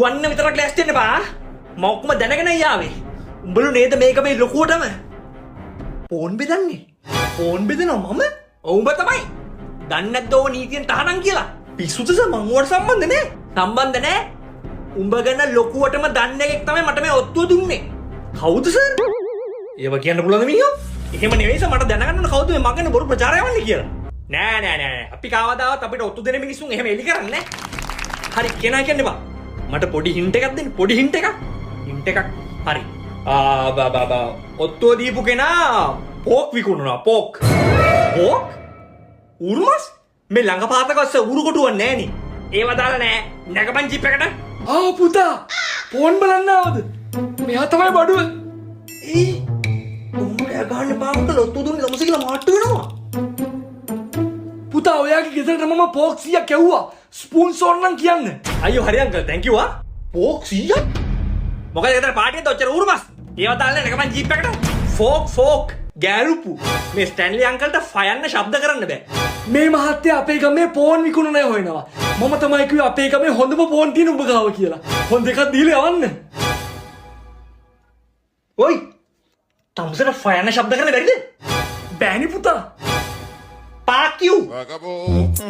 දුවන්න විතරක් ලෑස්ති වෙන්න බා. මම ඔක්කොම දැනගෙන යාවේ. උඹලු නේද මේක මේ ලොකුවටම ෆෝන් බෙදන්නේ. ෆෝන් බෙදනවා මම? ඔව් උඹ තමයි. දන්නේ නැද්ද ඕ නීතියෙන් තහනම් කියලා? පිස්සුද සර් මං උවට සම්බන්ධ නෑ. සම්බන්ධ නෑ. උඹ ගැන ලොකුවටම දන්න එකෙක් තමයි මට මේ ඔත්තුව දුන්නේ. කවුද සර්? ඒව කියන්න පුළුවන්ද මිනිහෝ? එහෙම නෙවෙයි සර් මට දැනගන්න ඕන කවුද මේ මං ගැන බොරු ප්‍රචාරය යවන්නේ කියලා. නෑ. අපි කවදාවත් අපිට ඔත්තු දෙන මිනිස්සුන් එහෙම එලි කරන්නේ නෑ. හරි කෙනා කියන්නේ බා. මට පොඩි හින්ට් එකක් දෙන්න. පොඩි හින්ට් එකක්. හින්ට් එකක්. හරි. ඔත්තුව දීපු කෙනා පෝක් විකුණනවා. පෝක්. පෝක්? උරුමස්? මේ ළඟ පාතකස්ස උරු කොටුවක් නෑනේ. ඒව දාලා නෑ. නැගපන් ජිප් එකට. පුතා ෆෝන් බලන්න ආවද? මෙයා තමයි බඩුව. උඹට ගහන්න පාවක ලොත්තු දුන්නේ ළමස කියලා මාට්ටු වෙනවා. පුතා ඔයාගේ ගෙදරට මම පෝක් 100ක් කැව්වා. ස්පූන්ස් ඕන නම් කියන්න. අයියෝ හරි අංකල් thank you ආ. පෝක් 100ක්? මොකද ගෙදර පාටියෙත් ඔච්චර උරුමස්. ඒව දාලා නැගපන් ජිප් එකට. ෆෝක් ගෑරුපු. මේ ස්ටැන්ලි අංකල්ට ෆයන්න ශබ්ද කරන්න බෑ. මේ මහත්තයා අපේ ගමේ ෆෝන් විකුණන අය හොයනවා. මම තමයි කිව්වේ අපේ ගමේ හොඳම ෆෝන් තියෙන උඹ ගාව කියලා. ෆෝන් දෙකක් දීලා යවන්න. ඔයි. තමුසට ෆයන්න ශබ්ද කරන්න බැරිද? බෑනි පුතා. Park you. Vagabundo.